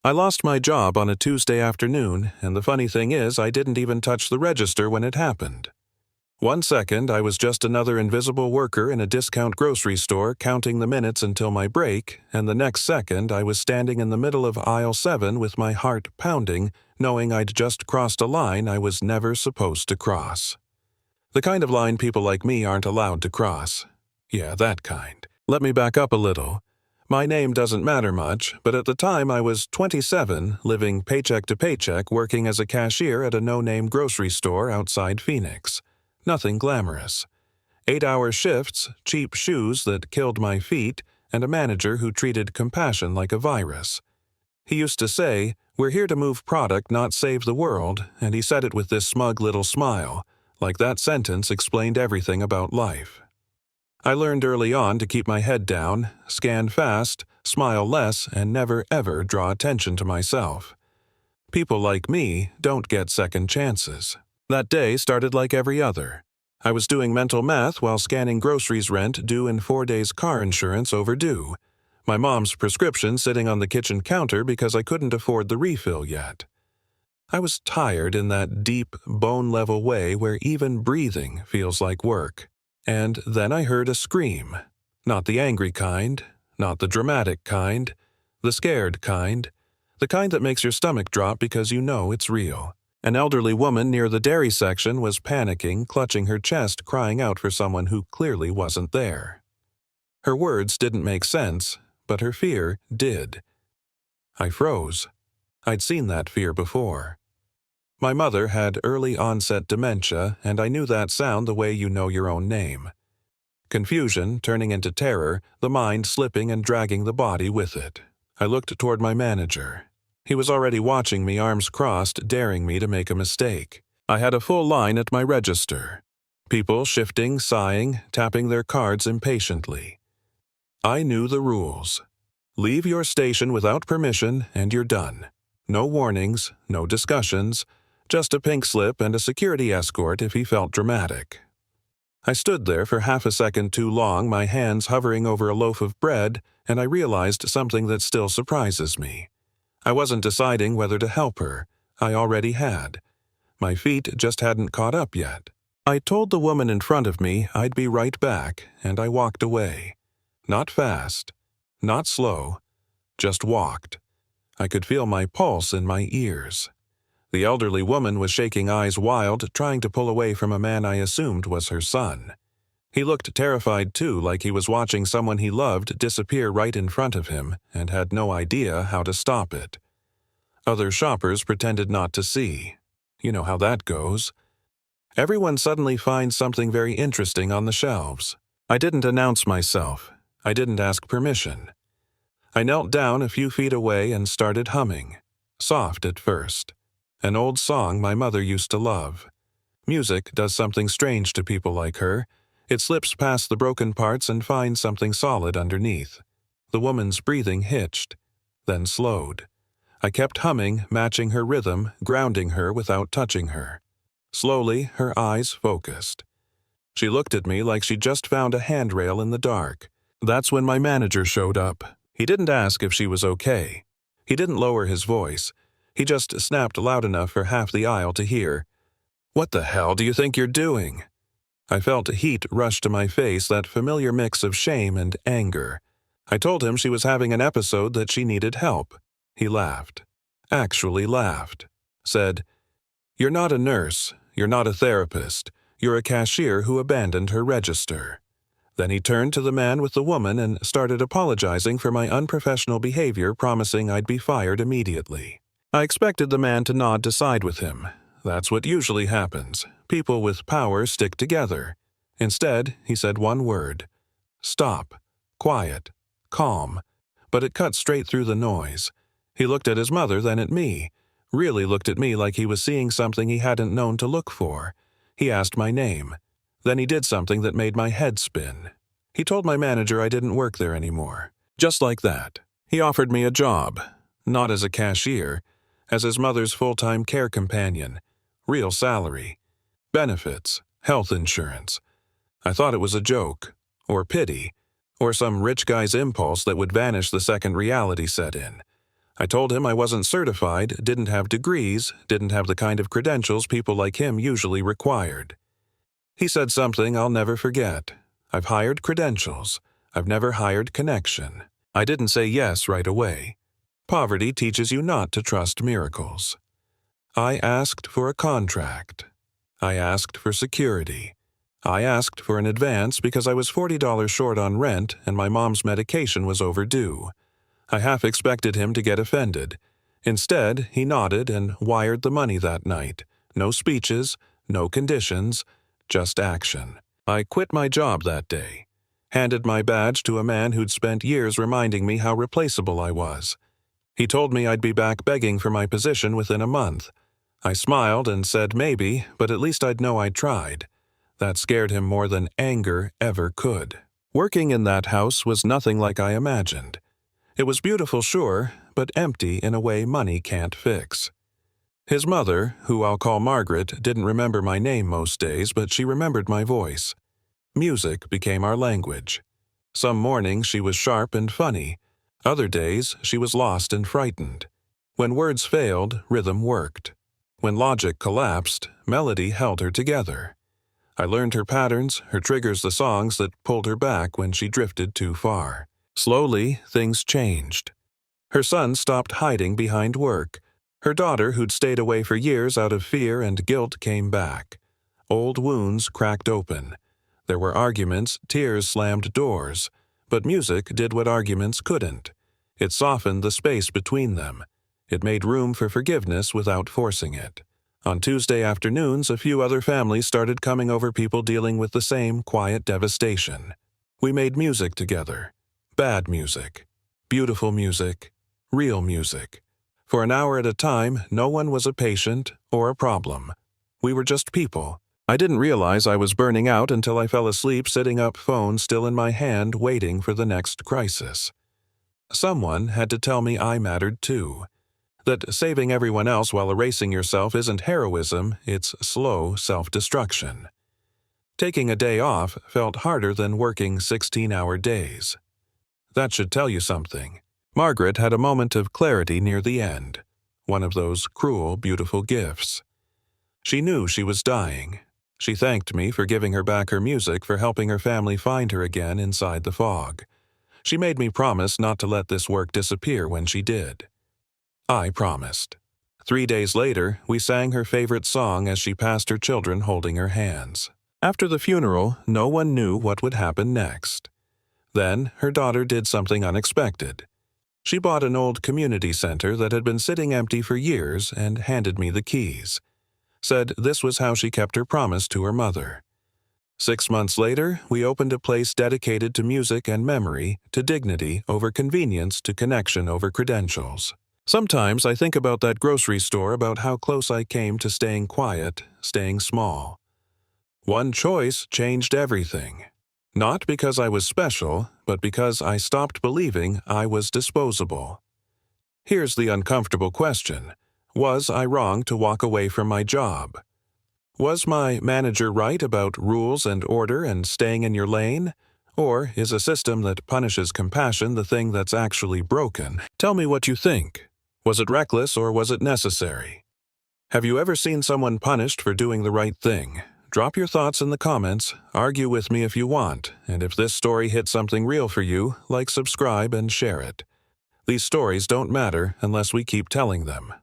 I lost my job on a Tuesday afternoon, and the funny thing is I didn't even touch the register when it happened. 1 second, I was just another invisible worker in a discount grocery store counting the minutes until my break, and the next second I was standing in the middle of aisle 7 with my heart pounding, knowing I'd just crossed a line I was never supposed to cross. The kind of line people like me aren't allowed to cross. Yeah, that kind. Let me back up a little. My name doesn't matter much, but at the time I was 27, living paycheck to paycheck, working as a cashier at a no-name grocery store outside Phoenix. Nothing glamorous. 8-hour shifts, cheap shoes that killed my feet, and a manager who treated compassion like a virus. He used to say, "We're here to move product, not save the world," and he said it with this smug little smile, like that sentence explained everything about life. I learned early on to keep my head down, scan fast, smile less, and never ever draw attention to myself. People like me don't get second chances. That day started like every other. I was doing mental math while scanning groceries rent due and 4 days car insurance overdue. My mom's prescription sitting on the kitchen counter because I couldn't afford the refill yet. I was tired in that deep, bone-level way where even breathing feels like work. And then I heard a scream. Not the angry kind, not the dramatic kind, the scared kind, the kind that makes your stomach drop because you know it's real. An elderly woman near the dairy section was panicking, clutching her chest, crying out for someone who clearly wasn't there. Her words didn't make sense, but her fear did. I froze. I'd seen that fear before. My mother had early-onset dementia, and I knew that sound the way you know your own name. Confusion turning into terror, the mind slipping and dragging the body with it. I looked toward my manager. He was already watching me, arms crossed, daring me to make a mistake. I had a full line at my register. People shifting, sighing, tapping their cards impatiently. I knew the rules. Leave your station without permission and you're done. No warnings, no discussions, just a pink slip and a security escort if he felt dramatic. I stood there for half a second too long, my hands hovering over a loaf of bread, and I realized something that still surprises me. I wasn't deciding whether to help her. I already had. My feet just hadn't caught up yet. I told the woman in front of me I'd be right back, and I walked away. Not fast, not slow, just walked. I could feel my pulse in my ears. The elderly woman was shaking eyes wild, trying to pull away from a man I assumed was her son. He looked terrified too, like he was watching someone he loved disappear right in front of him and had no idea how to stop it. Other shoppers pretended not to see. You know how that goes. Everyone suddenly finds something very interesting on the shelves. I didn't announce myself. I didn't ask permission. I knelt down a few feet away and started humming. Soft at first. An old song my mother used to love. Music does something strange to people like her. It slips past the broken parts and finds something solid underneath. The woman's breathing hitched, then slowed. I kept humming, matching her rhythm, grounding her without touching her. Slowly, her eyes focused. She looked at me like she'd just found a handrail in the dark. That's when my manager showed up. He didn't ask if she was okay. He didn't lower his voice. He just snapped loud enough for half the aisle to hear. "What the hell do you think you're doing?" I felt heat rush to my face, that familiar mix of shame and anger. I told him she was having an episode, that she needed help. He laughed. Actually laughed. Said, "You're not a nurse. You're not a therapist. You're a cashier who abandoned her register." Then he turned to the man with the woman and started apologizing for my unprofessional behavior, promising I'd be fired immediately. I expected the man to nod to side with him. That's what usually happens. People with power stick together. Instead, he said one word. Stop. Quiet. Calm. But it cut straight through the noise. He looked at his mother, then at me. Really looked at me like he was seeing something he hadn't known to look for. He asked my name. Then he did something that made my head spin. He told my manager I didn't work there anymore. Just like that. He offered me a job. Not as a cashier. As his mother's full-time care companion. Real salary. Benefits. Health insurance. I thought it was a joke. Or pity. Or some rich guy's impulse that would vanish the second reality set in. I told him I wasn't certified, didn't have degrees, didn't have the kind of credentials people like him usually required. He said something I'll never forget. I've hired credentials. I've never hired connection. I didn't say yes right away. Poverty teaches you not to trust miracles. I asked for a contract. I asked for security. I asked for an advance because I was $40 short on rent and my mom's medication was overdue. I half expected him to get offended. Instead, he nodded and wired the money that night. No speeches, no conditions, just action. I quit my job that day. Handed my badge to a man who'd spent years reminding me how replaceable I was. He told me I'd be back begging for my position within a month. I smiled and said maybe, but at least I'd know I'd tried. That scared him more than anger ever could. Working in that house was nothing like I imagined. It was beautiful, sure, but empty in a way money can't fix. His mother, who I'll call Margaret, didn't remember my name most days, but she remembered my voice. Music became our language. Some mornings she was sharp and funny. Other days she was lost and frightened. When words failed, rhythm worked. When logic collapsed, melody held her together. I learned her patterns, her triggers, the songs that pulled her back when she drifted too far. Slowly, things changed. Her son stopped hiding behind work. Her daughter, who'd stayed away for years out of fear and guilt, came back. Old wounds cracked open. There were arguments, tears slammed doors. But music did what arguments couldn't. It softened the space between them. It made room for forgiveness without forcing it. On Tuesday afternoons, a few other families started coming over, people dealing with the same quiet devastation. We made music together. Bad music. Beautiful music. Real music. For an hour at a time, no one was a patient or a problem. We were just people. I didn't realize I was burning out until I fell asleep sitting up, phone still in my hand, waiting for the next crisis. Someone had to tell me I mattered too. That saving everyone else while erasing yourself isn't heroism, it's slow self-destruction. Taking a day off felt harder than working 16-hour days. That should tell you something. Margaret had a moment of clarity near the end. One of those cruel, beautiful gifts. She knew she was dying. She thanked me for giving her back her music, for helping her family find her again inside the fog. She made me promise not to let this work disappear when she did. I promised. 3 days later, we sang her favorite song as she passed her children holding her hands. After the funeral, no one knew what would happen next. Then, her daughter did something unexpected. She bought an old community center that had been sitting empty for years and handed me the keys. Said this was how she kept her promise to her mother. 6 months later, we opened a place dedicated to music and memory, to dignity over convenience, to connection over credentials. Sometimes I think about that grocery store, about how close I came to staying quiet, staying small. One choice changed everything. Not because I was special, but because I stopped believing I was disposable. Here's the uncomfortable question. Was I wrong to walk away from my job? Was my manager right about rules and order and staying in your lane? Or is a system that punishes compassion the thing that's actually broken? Tell me what you think. Was it reckless or was it necessary? Have you ever seen someone punished for doing the right thing? Drop your thoughts in the comments, argue with me if you want, and if this story hit something real for you, like, subscribe, and share it. These stories don't matter unless we keep telling them.